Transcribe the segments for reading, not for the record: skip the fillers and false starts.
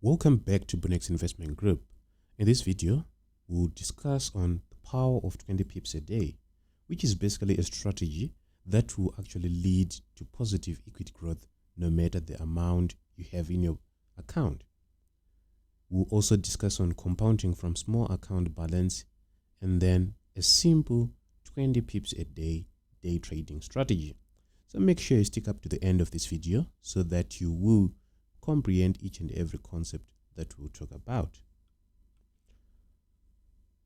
Welcome back to Bunnex Investment Group. In this video, we'll discuss on the power of 20 pips a day, which is basically a strategy that will actually lead to positive equity growth no matter the amount you have in your account. We'll also discuss on compounding from small account balance and then a simple 20 pips a day trading strategy. So make sure you stick up to the end of this video so that you will comprehend each and every concept that we'll talk about.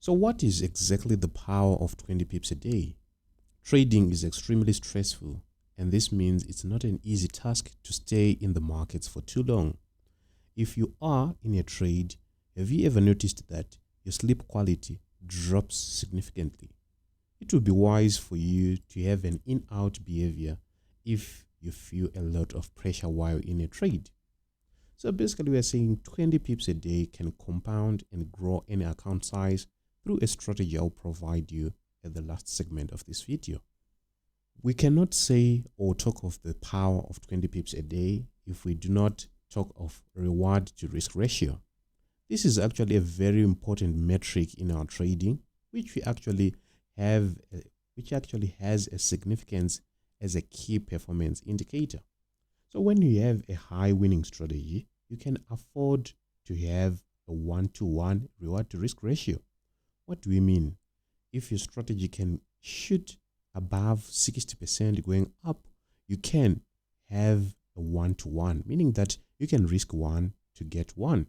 So what is exactly the power of 20 pips a day? Trading is extremely stressful, and this means it's not an easy task to stay in the markets for too long. If you are in a trade, have you ever noticed that your sleep quality drops significantly? It would be wise for you to have an in-out behavior if you feel a lot of pressure while in a trade. So basically, we are saying 20 pips a day can compound and grow any account size through a strategy I'll provide you at the last segment of this video. We cannot say or talk of the power of 20 pips a day if we do not talk of reward to risk ratio. This is actually a very important metric in our trading, which actually has a significance as a key performance indicator. So when you have a high winning strategy, you can afford to have a 1-to-1 reward to risk ratio. What do we mean? If your strategy can shoot above 60% going up, you can have a 1-to-1, meaning that you can risk 1 to get 1.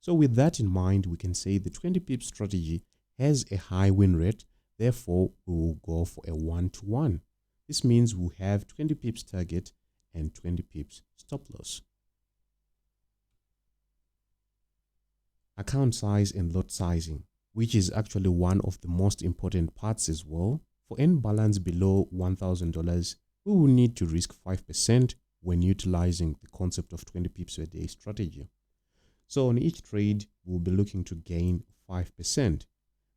So with that in mind, we can say the 20 pips strategy has a high win rate. Therefore, we will go for a 1-to-1. This means we'll have 20 pips target and 20 pips stop loss. Account size and lot sizing, which is actually one of the most important parts as well. For any balance below $1,000, we will need to risk 5% when utilizing the concept of 20 pips a day strategy. So on each trade, we'll be looking to gain 5%.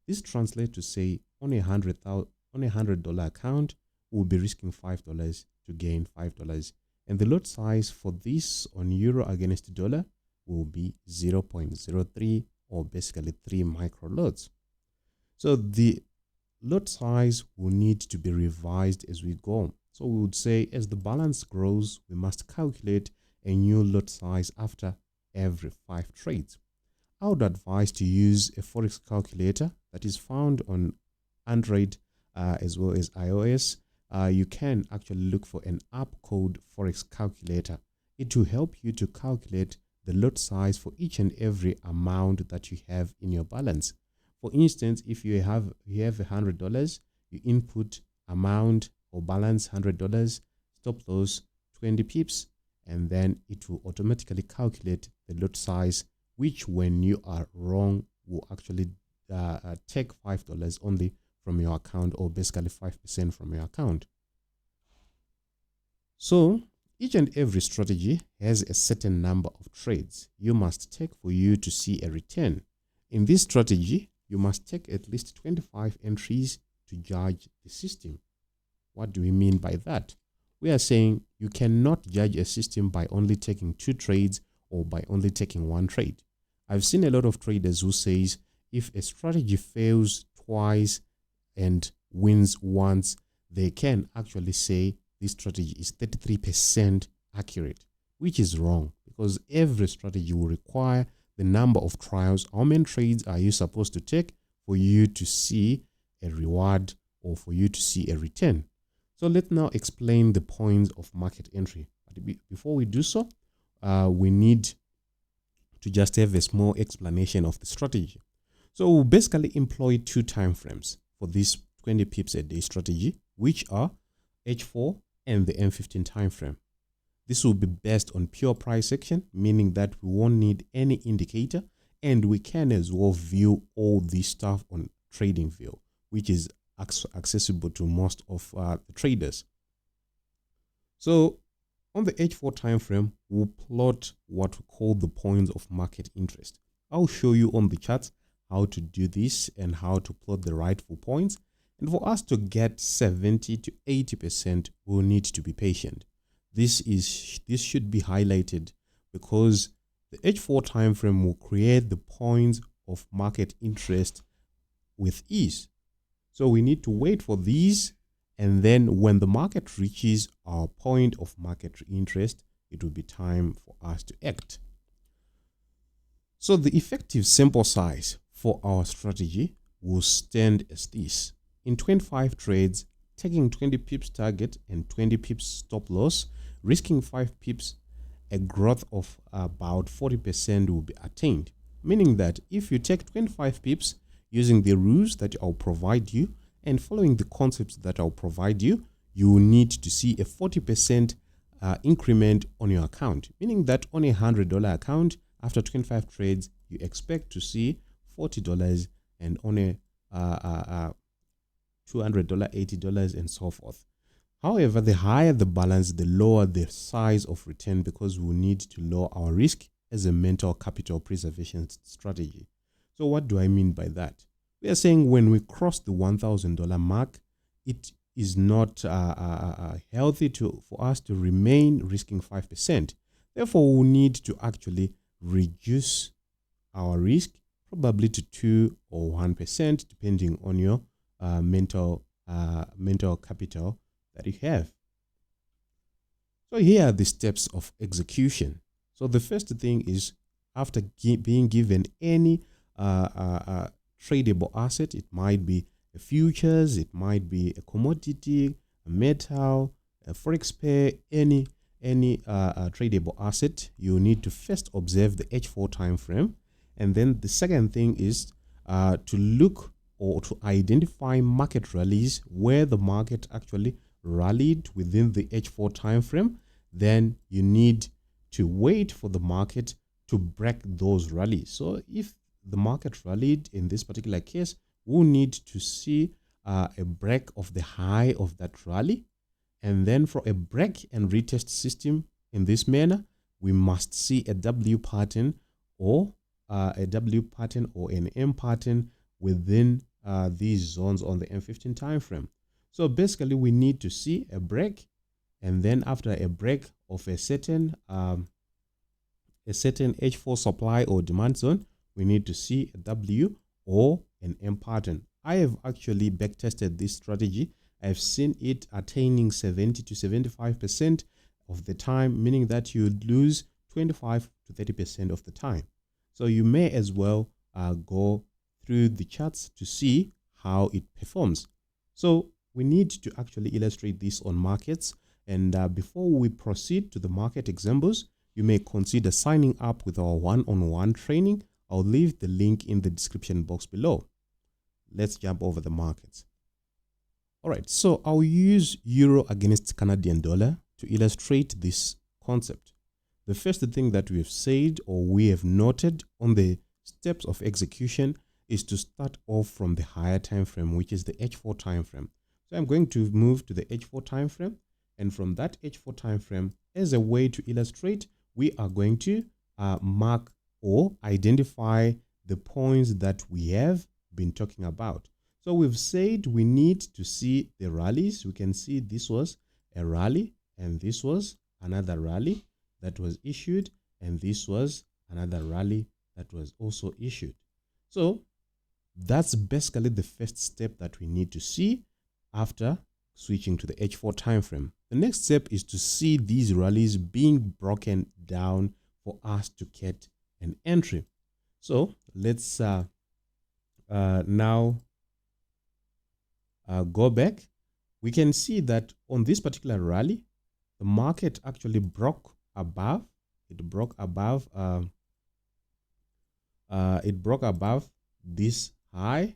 This translates to say on a $100 account, we'll be risking $5 to gain $5. And the lot size for this on euro against dollar will be 0.03 or basically 3 micro lots. So the lot size will need to be revised as we go. So we would say as the balance grows, we must calculate a new lot size after every 5 trades. I would advise to use a Forex calculator that is found on Android as well as iOS. You can actually look for an app called Forex Calculator. It will help you to calculate the lot size for each and every amount that you have in your balance. For instance, if you have $100, you input amount or balance $100, stop loss 20 pips, and then it will automatically calculate the lot size, which when you are wrong will actually take $5 only from your account, or basically 5% from your account. So each and every strategy has a certain number of trades you must take for you to see a return. In this strategy, you must take at least 25 entries to judge the system. What do we mean by that? We are saying you cannot judge a system by only taking 2 trades or by only taking 1 trade. I've seen a lot of traders who says if a strategy fails twice and wins once, they can actually say this strategy is 33% accurate, which is wrong, because every strategy will require the number of trials. How many trades are you supposed to take for you to see a reward or for you to see a return? So let's now explain the points of market entry. But before we do so, we need to just have a small explanation of the strategy. So we'll basically employ 2 time frames for this 20 pips a day strategy, which are H4 and the M15 time frame. This will be based on pure price action, meaning that we won't need any indicator, and we can as well view all this stuff on TradingView, which is accessible to most of the traders. So on the H4 time frame, we'll plot what we call the points of market interest. I'll show you on the charts how to do this and how to plot the rightful points. And for us to get 70 to 80%, we'll need to be patient. This should be highlighted because The H4 time frame will create the points of market interest with ease. So we need to wait for these, and then when the market reaches our point of market interest, it will be time for us to act. So the effective sample size for our strategy will stand as this. In 25 trades, taking 20 pips target and 20 pips stop loss, risking 5 pips, a growth of about 40% will be attained. Meaning that if you take 25 pips using the rules that I'll provide you and following the concepts that I'll provide you, you will need to see a 40% increment on your account. Meaning that on a $100 account, after 25 trades, you expect to see $40, and on a $200, $80, and so forth. However, the higher the balance, the lower the size of return, because we need to lower our risk as a mental capital preservation strategy. So what do I mean by that? We are saying when we cross the $1,000 mark, it is not healthy for us to remain risking 5%. Therefore, we need to actually reduce our risk probably to 2 or 1%, depending on your mental capital that you have. So here are the steps of execution. So the first thing is, after being given any tradable asset, it might be a futures, it might be a commodity, a metal, a forex pair, any tradable asset, you need to first observe the H4 time frame. And then the second thing is to look or to identify market rallies where the market actually rallied within the H4 time frame. Then you need to wait for the market to break those rallies. So if the market rallied in this particular case, we'll need to see a break of the high of that rally. And then for a break and retest system in this manner, we must see a W pattern or an M pattern within these zones on the M15 time frame. So basically, we need to see a break, and then after a break of a certain H4 supply or demand zone, we need to see a W or an M pattern. I have actually backtested this strategy. I've seen it attaining 70 to 75% of the time, meaning that you lose 25 to 30% of the time. So you may as well go through the charts to see how it performs. So we need to actually illustrate this on markets. And before we proceed to the market examples, you may consider signing up with our one-on-one training. I'll leave the link in the description box below. Let's jump over the markets. All right, so I'll use euro against Canadian dollar to illustrate this concept. The first thing that we have said or we have noted on the steps of execution is to start off from the higher time frame, which is the H4 time frame. So I'm going to move to the H4 time frame, and from that H4 time frame, as a way to illustrate, we are going to mark or identify the points that we have been talking about. So we've said we need to see the rallies. We can see this was a rally, and this was another rally that was issued, and this was another rally that was also issued. So that's basically the first step that we need to see after switching to the H4 time frame. The next step is to see these rallies being broken down for us to get an entry. So let's now go back. We can see that on this particular rally, the market actually broke above. It broke above this high.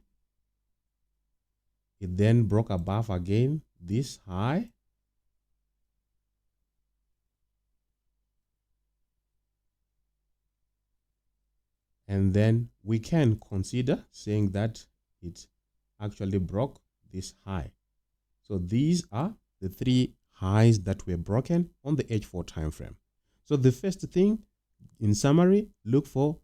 It then broke above again this high. And then we can consider saying that it actually broke this high. So these are the three highs that were broken on the H4 time frame. So the first thing, in summary, look for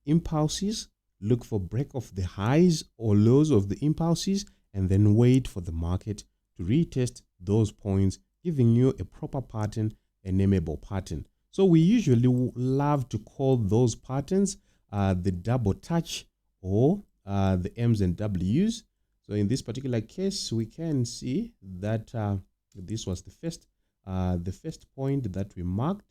impulses, look for break of the highs or lows of the impulses, and then wait for the market to retest those points, giving you a proper pattern, a nameable pattern. So we usually love to call those patterns the double touch or the M's and W's. So in this particular case, we can see that this was the first point that we marked.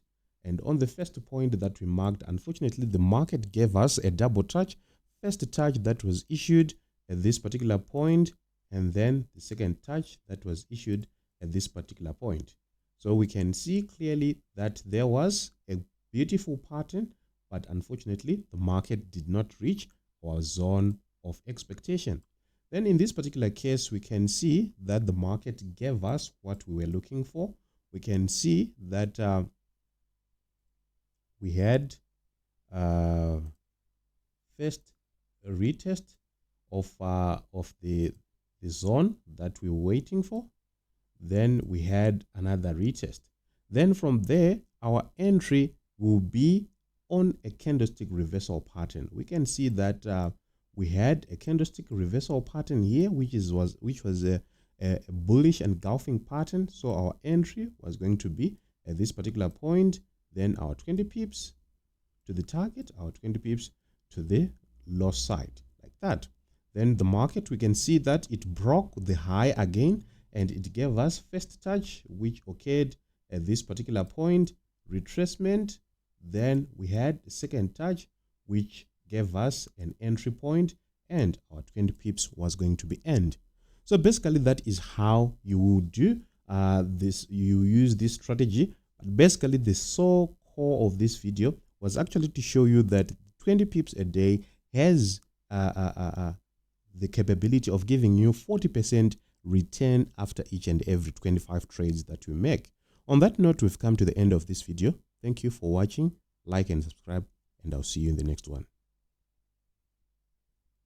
And on the first point that we marked, unfortunately, the market gave us a double touch. First touch that was issued at this particular point, and then the second touch that was issued at this particular point. So we can see clearly that there was a beautiful pattern, but unfortunately, the market did not reach our zone of expectation. Then in this particular case, we can see that the market gave us what we were looking for. We can see that we had first a retest of the zone that we were waiting for. Then we had another retest. Then from there, our entry will be on a candlestick reversal pattern. We can see that we had a candlestick reversal pattern here, which was a bullish engulfing pattern. So our entry was going to be at this particular point. Then our 20 pips to the target, our 20 pips to the loss side, like that. Then the market, we can see that it broke the high again, and it gave us first touch, which occurred at this particular point, retracement. Then we had the second touch, which gave us an entry point, and our 20 pips was going to be end. So basically, that is how you would do this. You use this strategy. Basically, the sole core of this video was actually to show you that 20 pips a day has the capability of giving you 40% return after each and every 25 trades that you make. On that note, we've come to the end of this video. Thank you for watching. Like and subscribe, and I'll see you in the next one.